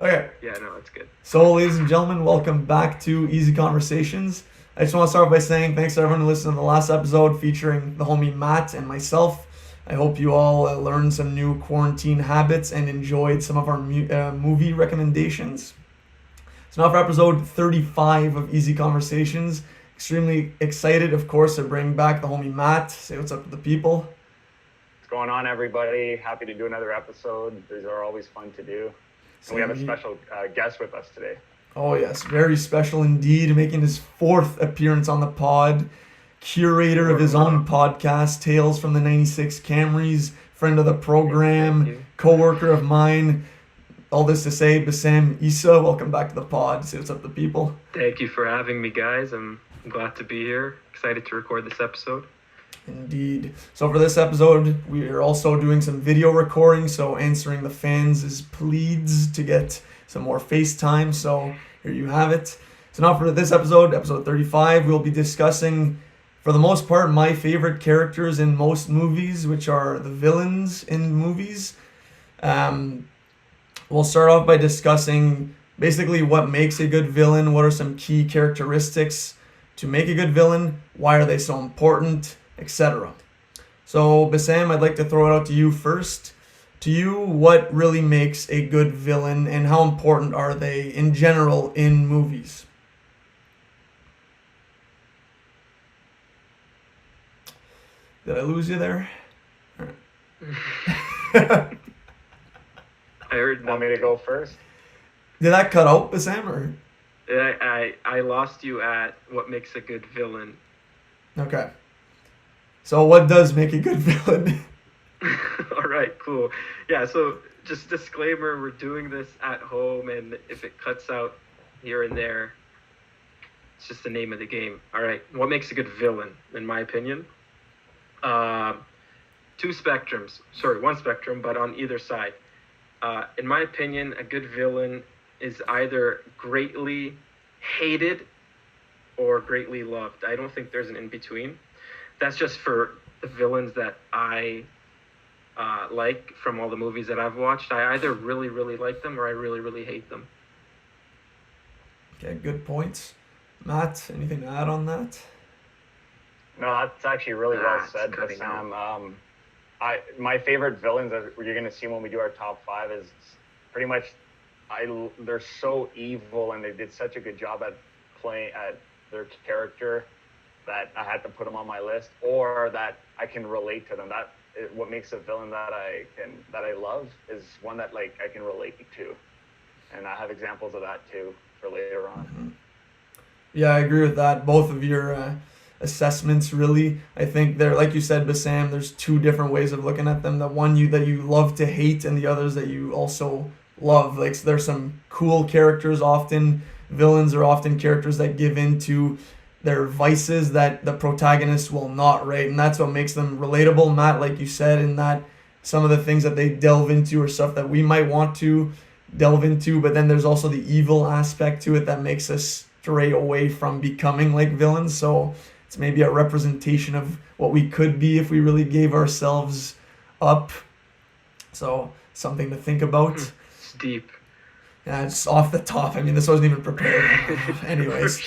Okay. Yeah, no, it's good. So, ladies and gentlemen, welcome back to Easy Conversations. I just want to start by saying thanks to everyone who listened to the last episode featuring the homie Matt and myself. I hope you all learned some new quarantine habits and enjoyed some of our movie recommendations. So, now for episode 35 of Easy Conversations. Extremely excited, of course, to bring back the homie Matt. Say what's up to the people. What's going on, everybody? Happy to do another episode. These are always fun to do. And we have a special guest with us today. Oh, yes. Very special indeed. Making his fourth appearance on the pod. Curator of his own podcast, Tales from the 96 Camrys. Friend of the program. Co-worker of mine. All this to say, Bassam, Issa, welcome back to the pod. Say what's up to the people. Thank you for having me, guys. I'm glad to be here. Excited to record this episode. Indeed. So for this episode, we are also doing some video recording, so answering the fans' pleads to get some more FaceTime. So here you have it. So now for this episode, episode 35, we'll be discussing, for the most part, my favorite characters in most movies, which are the villains in movies. We'll start off by discussing basically what makes a good villain, what are some key characteristics to make a good villain, why are they so important, etc. So, Bassam, I'd like to throw it out to you first. To you, what really makes a good villain and how important are they in general in movies? Did I lose you there? I heard. Want me to go first? Did that cut out, Bassam? Or? I lost you at what makes a good villain. Okay. So what does make a good villain? All right, cool. Yeah, so just disclaimer, we're doing this at home, and if it cuts out here and there, it's just the name of the game. All right, what makes a good villain, in my opinion? One spectrum, but on either side. In my opinion, a good villain is either greatly hated or greatly loved. I don't think there's an in-between. That's just for the villains that I like from all the movies that I've watched. I either really, really like them or I really, really hate them. Okay, good points. Matt, anything to add on that? No, that's actually really well said, Sam. My favorite villains that you're going to see when we do our top 5 is pretty much they're so evil and they did such a good job at playing at their character that I had to put them on my list, or that I can relate to them. What makes a villain that I love is one that like I can relate to, and I have examples of that too for later on. Mm-hmm. Yeah, I agree with that. Both of your assessments, really. I think they're, like you said, Bassam, there's two different ways of looking at them. The one that you love to hate, and the others that you also love. Like, so there's some cool characters often. Villains are often characters that give in to their vices that the protagonist will not, right? And that's what makes them relatable, Matt, like you said, in that some of the things that they delve into are stuff that we might want to delve into, but then there's also the evil aspect to it that makes us stray away from becoming like villains. So it's maybe a representation of what we could be if we really gave ourselves up. So something to think about. It's deep. Yeah, it's off the top. I mean, this wasn't even prepared. Anyways.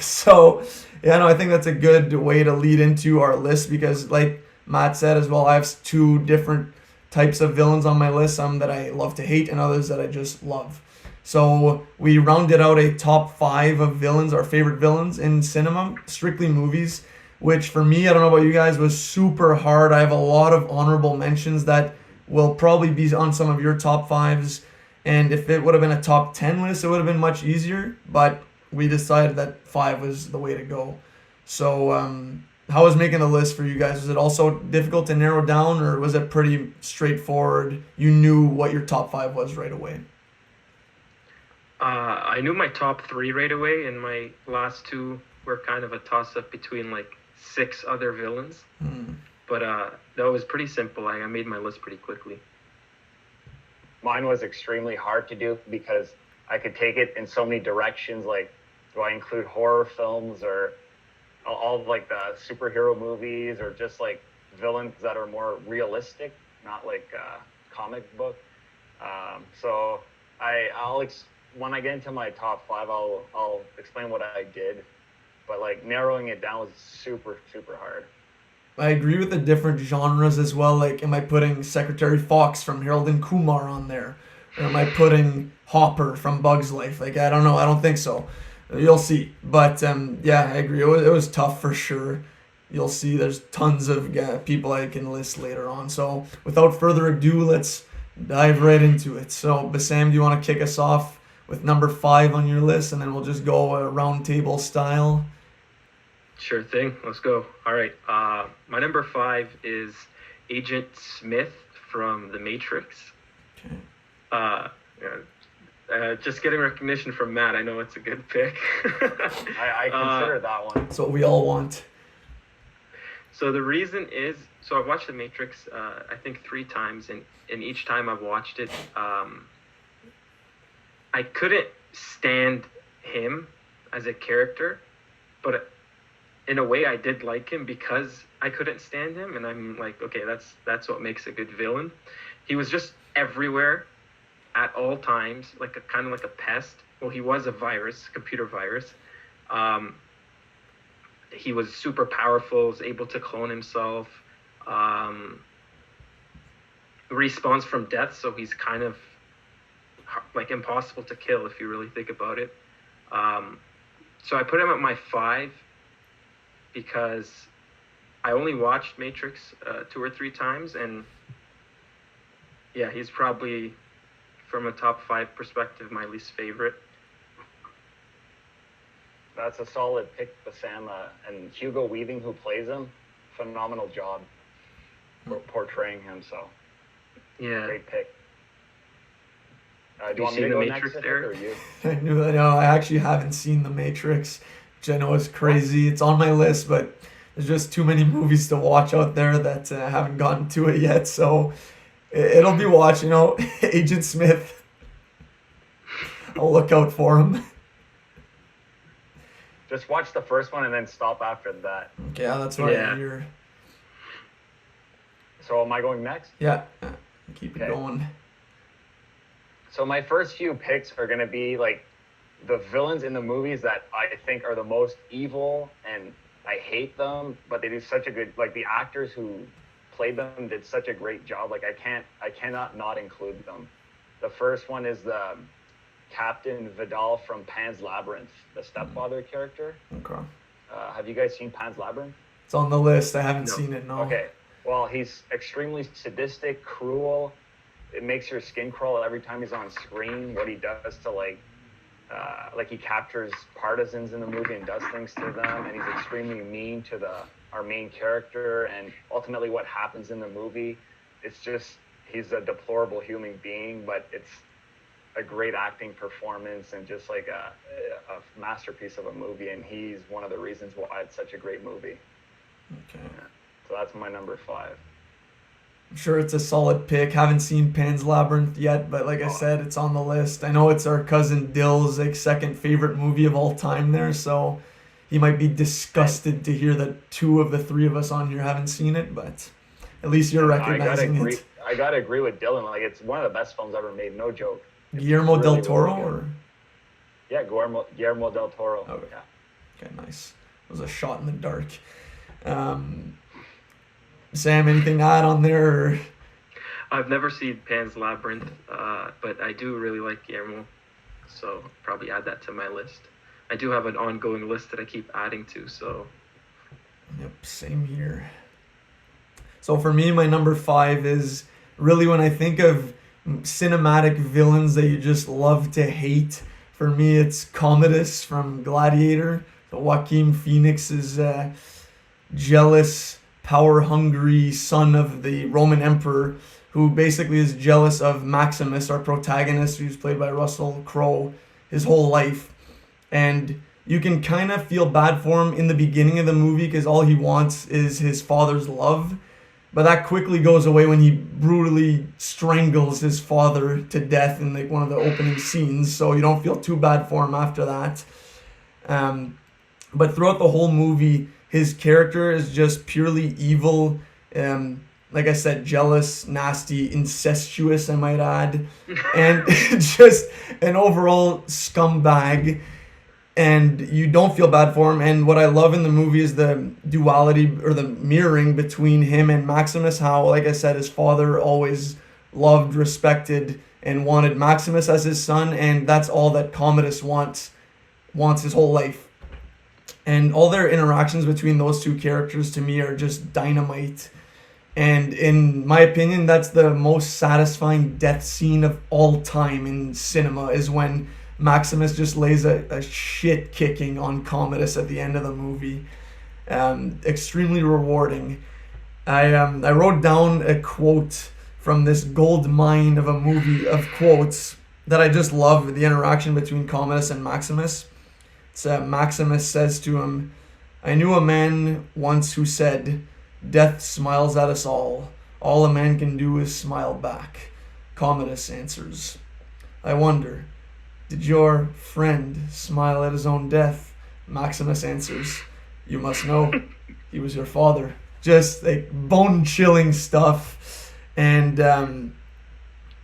So, yeah, no, I think that's a good way to lead into our list because, like Matt said as well, I have two different types of villains on my list. Some that I love to hate and others that I just love. So we rounded out a top 5 of villains, our favorite villains in cinema, strictly movies, which for me, I don't know about you guys, was super hard. I have a lot of honorable mentions that will probably be on some of your top 5s. And if it would have been a top 10 list, it would have been much easier. But we decided that 5 was the way to go. So how was making the list for you guys? Was it also difficult to narrow down, or was it pretty straightforward? You knew what your top 5 was right away? I knew my top 3 right away, and my last 2 were kind of a toss-up between like 6 other villains. But that was pretty simple. I made my list pretty quickly. Mine was extremely hard to do because I could take it in so many directions. Like, do I include horror films or all of like the superhero movies, or just like villains that are more realistic, not like comic book? So when I get into my top 5, I'll explain what I did, but like narrowing it down was super super hard. I agree with the different genres as well. Like, am I putting Secretary Fox from Harold and Kumar on there? Or am I putting Hopper from Bug's Life? Like, I don't know. I don't think so. You'll see. But, yeah, I agree. It was tough for sure. You'll see there's tons of people I can list later on. So, without further ado, let's dive right into it. So, Bassam, do you want to kick us off with number 5 on your list? And then we'll just go round table style. Sure thing. Let's go. All right. My number 5 is Agent Smith from The Matrix. Okay. Just getting recognition from Matt. I know it's a good pick. I consider that one. That's what we all want. So the reason is, so I've watched The Matrix, I think 3 times, and each time I've watched it, I couldn't stand him as a character, but in a way I did like him because I couldn't stand him, and I'm like, okay, that's what makes a good villain. He was just everywhere at all times, like kind of like a pest. Well, he was a virus, computer virus. He was super powerful, was able to clone himself, respawns from death, so he's kind of like impossible to kill if you really think about it. So I put him at my 5 because I only watched Matrix 2 or 3 times, and yeah, he's probably, from a top 5 perspective, my least favorite. That's a solid pick, Bassam, and Hugo Weaving, who plays him, phenomenal job portraying him. So, Yeah. great pick. Do you you want me seen to The go Matrix, next, Eric? or you? I knew that. No, I actually haven't seen The Matrix, which I know is crazy. It's on my list, but there's just too many movies to watch out there that I haven't gotten to it yet. So it'll be watched, Agent Smith. I'll look out for him. Just watch the first one and then stop after that. Okay, yeah, that's what I hear. So am I going next? Yeah, keep it going. So my first few picks are going to be like the villains in the movies that I think are the most evil, and I hate them, but they do such a good, like the actors who played them did such a great job. Like I cannot not include them. The first one is the Captain Vidal from Pan's Labyrinth, the stepfather character. Okay. Have you guys seen Pan's Labyrinth? It's on the list. I haven't seen it, no. Okay. Well, he's extremely sadistic, cruel. It makes your skin crawl every time he's on screen. What he does to like he captures partisans in the movie and does things to them, and he's extremely mean to our main character. And ultimately, what happens in the movie, it's just he's a deplorable human being, but it's a great acting performance and just like a masterpiece of a movie. And he's one of the reasons why it's such a great movie. Okay. Yeah. So that's my number 5. I'm sure it's a solid pick. Haven't seen Pan's Labyrinth yet, but like I said, it's on the list. I know it's our cousin Dill's second favorite movie of all time there, so he might be disgusted to hear that 2 of the 3 of us on here haven't seen it, but at least you're recognizing it. I gotta agree with Dylan. Like, it's one of the best films ever made, no joke. Guillermo del Toro, or? Yeah, Guillermo del Toro. Okay. Yeah. Okay, nice. It was a shot in the dark. Sam, anything to add on there? Or? I've never seen Pan's Labyrinth, but I do really like Guillermo, so I'll probably add that to my list. I do have an ongoing list that I keep adding to, so. Yep, same here. So for me, my number 5 is really when I think of cinematic villains that you just love to hate. For me, it's Commodus from Gladiator. So Joaquin Phoenix is jealous, power-hungry son of the Roman emperor who basically is jealous of Maximus, our protagonist, who's played by Russell Crowe, his whole life. And you can kind of feel bad for him in the beginning of the movie because all he wants is his father's love. But that quickly goes away when he brutally strangles his father to death in like one of the opening scenes. So you don't feel too bad for him after that. But throughout the whole movie, his character is just purely evil. Like like I said, jealous, nasty, incestuous, I might add, and just an overall scumbag. And you don't feel bad for him. And what I love in the movie is the duality or the mirroring between him and Maximus. How, like I said, his father always loved, respected, and wanted Maximus as his son, and that's all that Commodus wants his whole life. And all their interactions between those two characters to me are just dynamite. And in my opinion, that's the most satisfying death scene of all time in cinema, is when Maximus just lays a shit kicking on Commodus at the end of the movie. Extremely rewarding. I wrote down a quote from this gold mine of a movie of quotes that I just love, the interaction between Commodus and Maximus. It's Maximus says to him, "I knew a man once who said, 'Death smiles at us all. All a man can do is smile back.' Commodus answers, 'I wonder, did your friend smile at his own death?' Maximus answers, 'You must know, he was your father.'" Just like bone-chilling stuff. And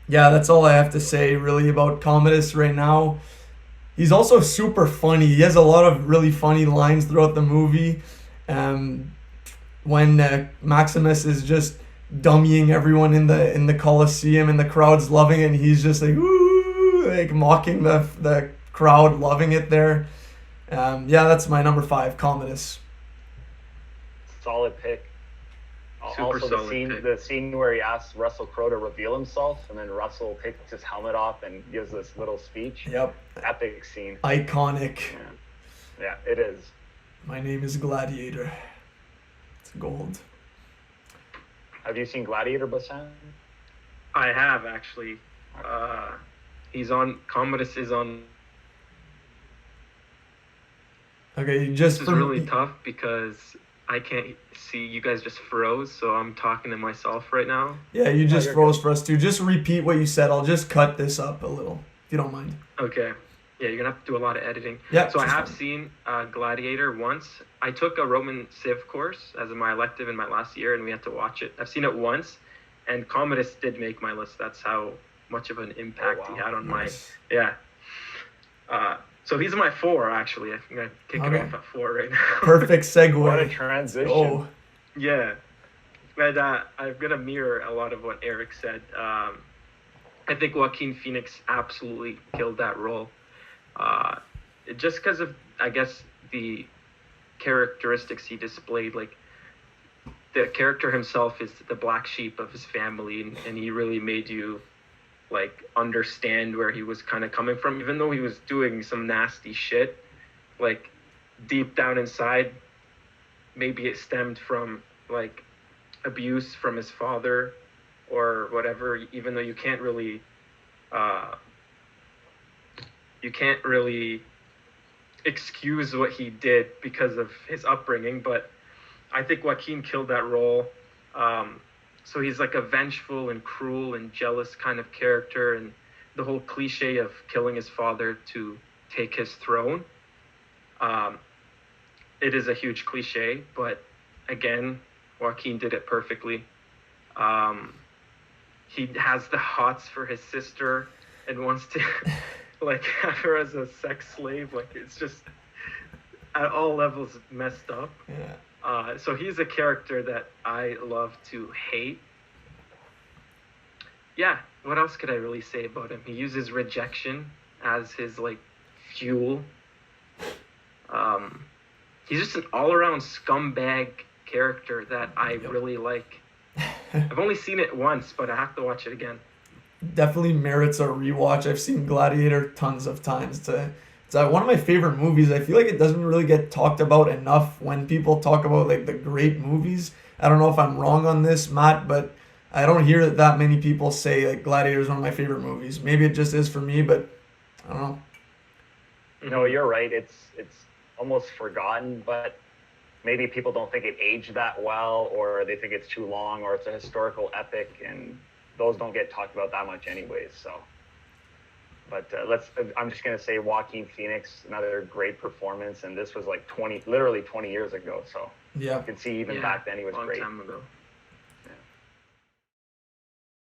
yeah, that's all I have to say really about Commodus right now. He's also super funny. He has a lot of really funny lines throughout the movie. When Maximus is just dummying everyone in the Colosseum and the crowd's loving it, and he's just like, "Ooh," like mocking the crowd, loving it there. Yeah, that's my number 5, Commodus. Solid pick. Super also, solid the scene where he asks Russell Crowe to reveal himself, and then Russell takes his helmet off and gives this little speech. Yep. Epic scene. Iconic. Yeah, it is. My name is Gladiator. It's gold. Have you seen Gladiator, Bassam? I have, actually. Commodus is on. Okay, This is really tough because I can't see, you guys just froze, so I'm talking to myself right now. Yeah, you just froze for us too. Just repeat what you said. I'll just cut this up a little, if you don't mind. Okay. Yeah, you're going to have to do a lot of editing. Yeah. So I have seen Gladiator once. I took a Roman Civ course as my elective in my last year, and we had to watch it. I've seen it once, and Commodus did make my list. That's how much of an impact he had on my... Yeah. So he's my 4, actually. I'm going to kick it off at 4 right now. Perfect segue. What a transition. Oh. Yeah. But I'm going to mirror a lot of what Eric said. I think Joaquin Phoenix absolutely killed that role. Just because of, I guess, the characteristics he displayed. Like, the character himself is the black sheep of his family, and he really made you like understand where he was kind of coming from, even though he was doing some nasty shit. Like, deep down inside, maybe it stemmed from like abuse from his father or whatever, even though you can't really excuse what he did because of his upbringing. But I think Joaquin killed that role. So he's like a vengeful and cruel and jealous kind of character, and the whole cliche of killing his father to take his throne. It is a huge cliche, but again, Joaquin did it perfectly. He has the hots for his sister and wants to like have her as a sex slave. Like, it's just at all levels messed up. Yeah. So he's a character that I love to hate. Yeah, what else could I really say about him? He uses rejection as his like fuel. He's just an all-around scumbag character that I really like. I've only seen it once, but I have to watch it again. Definitely merits a rewatch. I've seen Gladiator tons of times. It's one of my favorite movies. I feel like it doesn't really get talked about enough when people talk about like the great movies. I don't know if I'm wrong on this, Matt, but I don't hear that many people say like Gladiator is one of my favorite movies. Maybe it just is for me, but I don't know. No, you're right. It's almost forgotten, but maybe people don't think it aged that well, or they think it's too long, or it's a historical epic, and those don't get talked about that much anyways. So, but I'm just gonna say Joaquin Phoenix, another great performance, and this was like literally 20 years ago. So yeah, you can see even back then he was long great. Time ago.